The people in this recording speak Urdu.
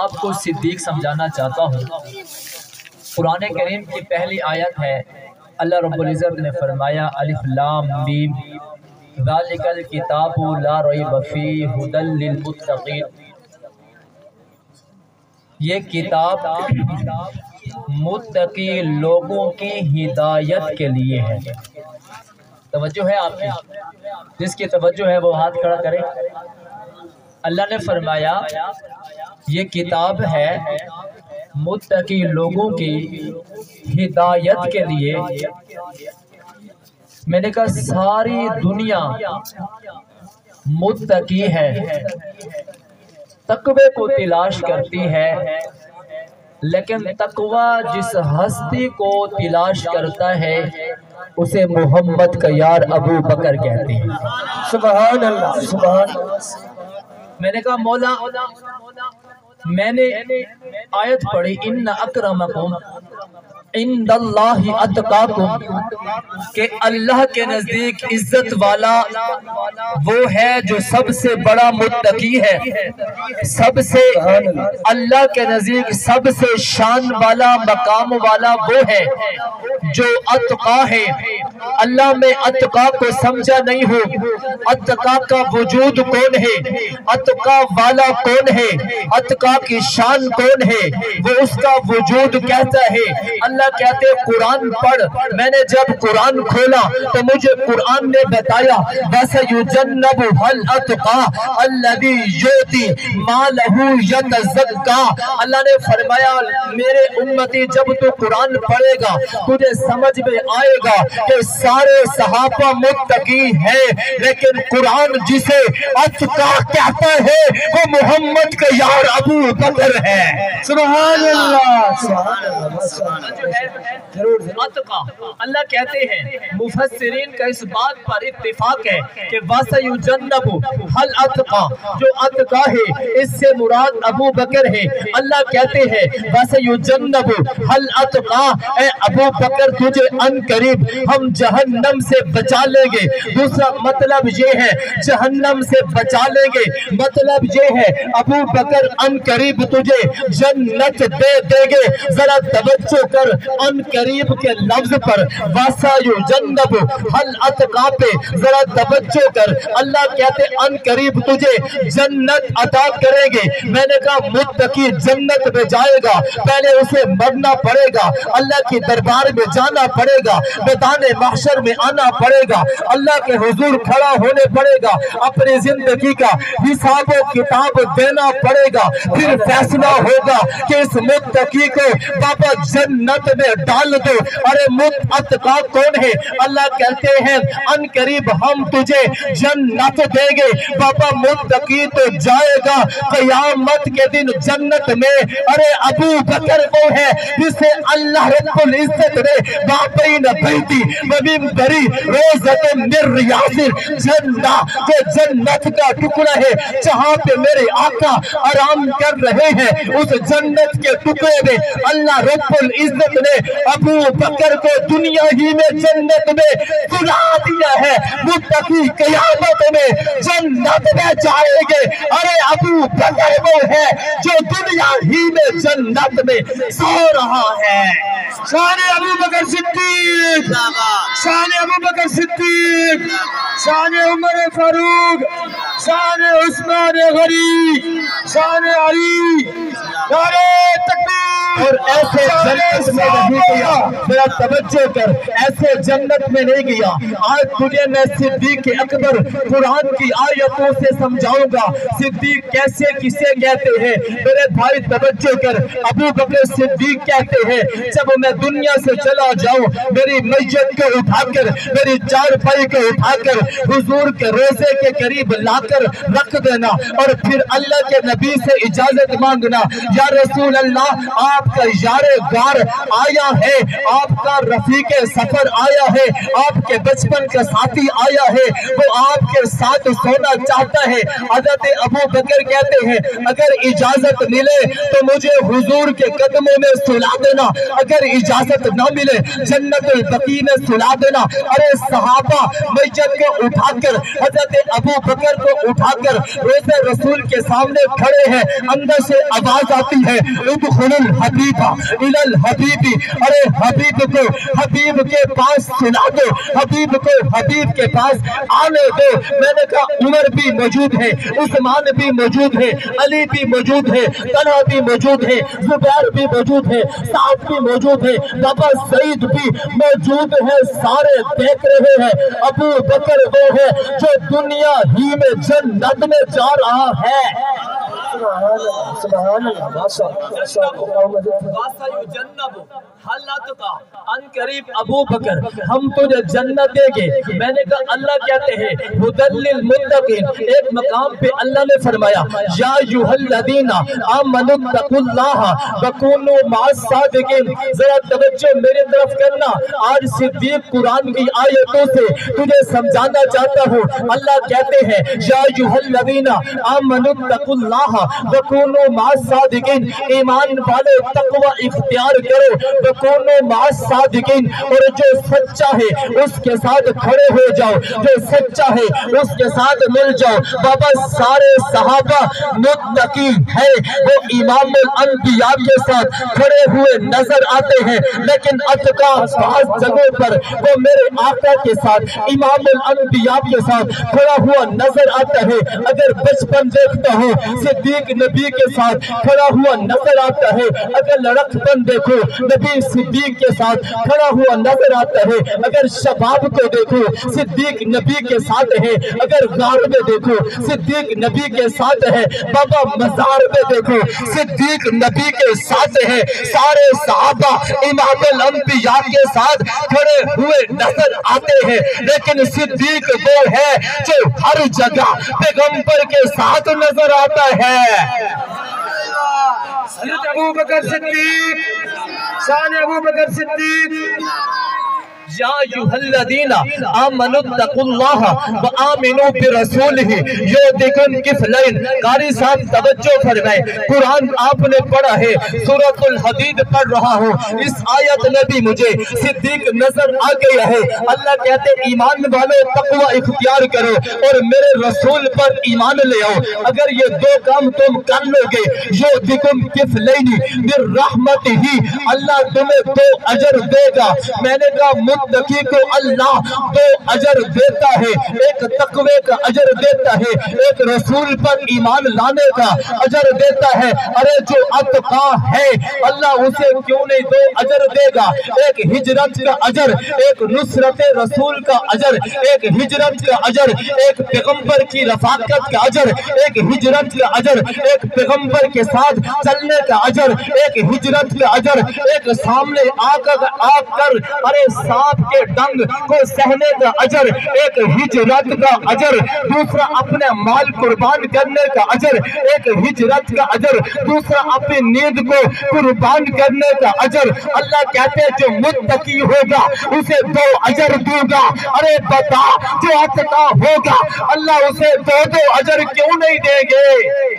آپ کو صدیق سمجھانا چاہتا ہوں۔ قرآن کریم کی پہلی آیت ہے، اللہ رب العزت نے فرمایا الف لام میم ذالک الکتاب لا ریب فیہ ھدی للمتقین۔ یہ کتاب متقی لوگوں کی ہدایت کے لیے ہے۔ توجہ ہے آپ کی؟ جس کی توجہ ہے وہ ہاتھ کھڑا کرے۔ اللہ نے فرمایا یہ کتاب ہے متقی لوگوں کی ہدایت کے لیے۔ میں نے کہا ساری دنیا متقی ہے، تقوی کو تلاش کرتی ہے، لیکن تقوی جس ہستی کو تلاش کرتا ہے اسے محمد کا یار ابو بکر کہتے ہیں۔ سبحان اللہ، سبحان اللہ۔ میں نے کہا مولا، میں نے آیت پڑھی ان اکرمکم عند اللہ اتقاکم، کہ اللہ کے نزدیک عزت والا وہ ہے جو سب سے بڑا متقی ہے، سب سے اللہ کے نزدیک سب سے شان والا مقام والا وہ ہے جو اتقا ہے۔ اللہ میں اتقا کو سمجھا نہیں ہو، اتقا کا وجود کون ہے، اتقا والا کون ہے، اتقا کی شان کون ہے، وہ اس کا وجود کہتا ہے۔ اللہ کہتے قرآن پڑھ۔ میں نے جب قرآن کھولا تو مجھے قرآن نے بتایا وَسَيُجَنَّبُهَا الْأَتْقَى الَّذِي يُؤْتِي مَالَهُ يَتَزَكَّى۔ اللہ نے فرمایا میرے امتی جب تو قرآن پڑھے گا تجھے سمجھ میں آئے گا کہ سارے صحابہ متقی ہیں، لیکن قرآن جسے اتقا کہتا ہے وہ محمد کا یار ابو بکر ہے۔ سبحان اللہ، سبحان اللہ۔ اتقا اللہ کہتے ہیں، مفسرین کا اس بات پر اتفاق ہے کہ وَسَيُجَنَّبُهَا الْأَتْقَى، جو اتقا ہے اس سے مراد ابو بکر ہے۔ اللہ کہتے ہیں وَسَيُجَنَّبُهَا الْأَتْقَى، اے ابو بکر تجھے ان قریب ہم جہنم سے بچا لیں گے۔ دوسرا مطلب یہ ہے جہنم سے بچا لیں گے، مطلب یہ ہے ابو بکر ان قریب تجھے جنت دے دیں گے۔ ذرا توجہ کر ان قریب کے لفظ پر، وَسَيُجَنَّبُهَا الْأَتْقَى پہ ذرا توجہ کر۔ اللہ کہتے ان قریب تجھے جنت عطا کریں گے۔ میں نے کہا متقی جنت میں جائے گا پہلے اسے مرنا پڑے گا، اللہ کی دربار میں جانا پڑے گا، میدان محشر میں آنا پڑے گا، اللہ کے حضور کھڑا ہونے پڑے گا، اپنی زندگی کا حساب و کتاب دینا پڑے گا، پھر فیصلہ ہوگا کہ اس متقی کو بابا جنت میں ڈال دو۔ ارے اتقا کون ہے؟ اللہ کہتے ہیں ان قریب ہم تجھے جنت دیں گے۔ بابا متقی تو جائے گا قیامت کے دن جنت میں۔ ارے ابو بکر وہ ہے جسے اللہ رب العزت نے بابین بیتی ومنبری روزت من ریاض الجنہ، جو جنت کا ٹکڑا ہے جہاں پہ میرے آقا آرام کر رہے ہیں، اس جنت کے ٹکڑے میں اللہ رب العزت نے ابو بکر کو دنیا ہی میں جنت میں بلا دیا ہے۔ متقی قیامت میں جنت میں جائیں گے۔ ارے ابو بکر وہ ہے جو دنیا ہی میں جنت میں سو رہا ہے۔ شان ابو بکر صدیق، شان ابو بکر صدیق، شان عمر فاروق، شان عثمان غنی، شان علی، نعرہ تکبیر۔ اور ایسے جنت میں نہیں گیا، ذرا توجہ کر، ایسے جنت میں نہیں گیا۔ آج تجھے میں صدیق اکبر قرآن کی آیتوں سے سمجھاؤں گا صدیق کیسے کسے کہتے ہیں۔ میرے بھائی توجہ کر، ابو بکر صدیق کہتے ہیں جب میں دنیا سے چلا جاؤں میری میت کو اٹھا کر، میری چارپائی کو اٹھا کر حضور کے روزے کے قریب لا کر رکھ دینا، اور پھر اللہ کے نبی سے اجازت مانگنا، یا رسول اللہ آپ آپ کا یار غار آیا ہے, آپ کا رفیق سفر آیا ہے, آپ کے بچپن کا ساتھی آیا ہے, وہ آپ کے ساتھ سونا چاہتا ہے. حضرت ابو بکر کہتے ہیں اگر اجازت ملے تو مجھے حضور کے قدموں میں سلا دینا, اگر اجازت نہ ملے جنت البقیع میں سلا دینا. ارے صحابہ میت کو اٹھا کر, حضرت ابو بکر کو اٹھا کر روزے رسول کے سامنے کھڑے ہیں. اندر سے آواز آتی ہے ادخل الحبیب الی الحبیب, ارے حبیب کو حبیب کے پاس سنا دو, حبیب کو حبیب کے پاس آنے دو. میں نے کہا عمر بھی موجود ہے, عثمان بھی موجود ہے, علی بھی موجود ہے, طلحہ بھی موجود ہے, زبیر بھی موجود ہے, سعد بھی موجود ہے, بابا سعید بھی موجود ہے. سارے دیکھ رہے ہیں ابو بکر وہ ہے جو دنیا ہی میں جنت میں جا رہا ہے. سبحان ان قریب ابو بکر ہم تجھے جنت دیں گے. میں نے کہا اللہ کہتے ہیں ہدی للمتقین. ایک مقام پہ اللہ نے فرمایا یا ایھا الذین آمنوا اتقوا اللہ وکونوا مع الصادقین. ذرا توجہ میری طرف کرنا, آج صدیق قرآن کی آیتوں سے تجھے سمجھانا چاہتا ہوں. اللہ کہتے ہیں یا ایھا الذین آمنوا اتقوا اللہ وکونوا مع الصادقین, ایمان والے تقوی اختیار کرو, وکونوا مع الصادقین, اور جو سچا ہے اس کے ساتھ کھڑے ہو جاؤ, جو سچا ہے اس کے ساتھ مل جاؤ. بابا سارے صحابہ متقی ہے, وہ امام الانبیاء کے ساتھ کھڑے ہوئے نظر آتے ہیں, لیکن اتقا بعض جگہوں پر وہ میرے آقا کے ساتھ امام الانبیاء کے ساتھ کھڑا ہوا نظر آتا ہے. اگر بچپن دیکھتا ہوں صدیق نبی کے ساتھ کھڑا ہوا نظر آتا ہے, اگر لڑکپن دیکھو نبی صدیق کے ساتھ کھڑا ہوا نظر آتا ہے, اگر شباب کو دیکھو صدیق نبی کے ساتھ ہے, اگر غار میں دیکھو صدیق نبی کے ساتھ ہے, بابا مزار میں دیکھو صدیق نبی کے ساتھ ہے. سارے صحابہ امام الانبیاء کے ساتھ کھڑے ہوئے نظر آتے ہیں, لیکن صدیق وہ ہے جو ہر جگہ پیغمبر کے ساتھ نظر آتا ہے. حضرت ابو بکر صدیق, شان ابو بکر صدیق. یا ایھا الذین آمنوا اتقوا اللہ وآمنوا برسولہ یؤتکم کفلین. قاری صاحب توجہ فرمائیں, قرآن آپ نے پڑھا ہے, سورۃ الحدید پڑھ رہا ہوں, اس آیت میں بھی مجھے صدیق نظر آ گیا ہے. اللہ کہتے ایمان والو تقوی اختیار کرو اور میرے رسول پر ایمان لے آؤ. اگر یہ دو کام تم کر لو گے یؤتکم کفلین من رحمتہ, اللہ تمہیں دو اجر دے گا. میں نے کہا متقی کو اللہ دو اجر دیتا ہے, ایک تقوی کا اجر دیتا ہے, ایک رسول پر ایمان لانے کا اجر دیتا ہے. ارے جو اتقا ہے اللہ اسے کیوں نہیں دو اجر دے گا, ایک ہجرت کا اجر, ایک نصرت رسول کا اجر, ایک ہجرت کا اجر, ایک پیغمبر کی رفاقت کا اجر, ایک ہجرت کا اجر, ایک پیغمبر کے ساتھ چلنے کا اجر, ایک ہجرت کا اجر, ایک سامنے آ کر ارے ساتھ کے ڈنگ کو سہنے کا اجر, ایک ہجرت کا اجر, دوسرا اپنے مال قربان کرنے کا اجر, ایک ہجرت کا اجر, دوسرا اپنی نیند کو قربان کرنے کا اجر. اللہ کہتے ہیں جو متقی ہوگا اسے دو اجر دوں گا. ارے بتا جو اتقا ہوگا اللہ اسے دو اجر کیوں نہیں دیں گے؟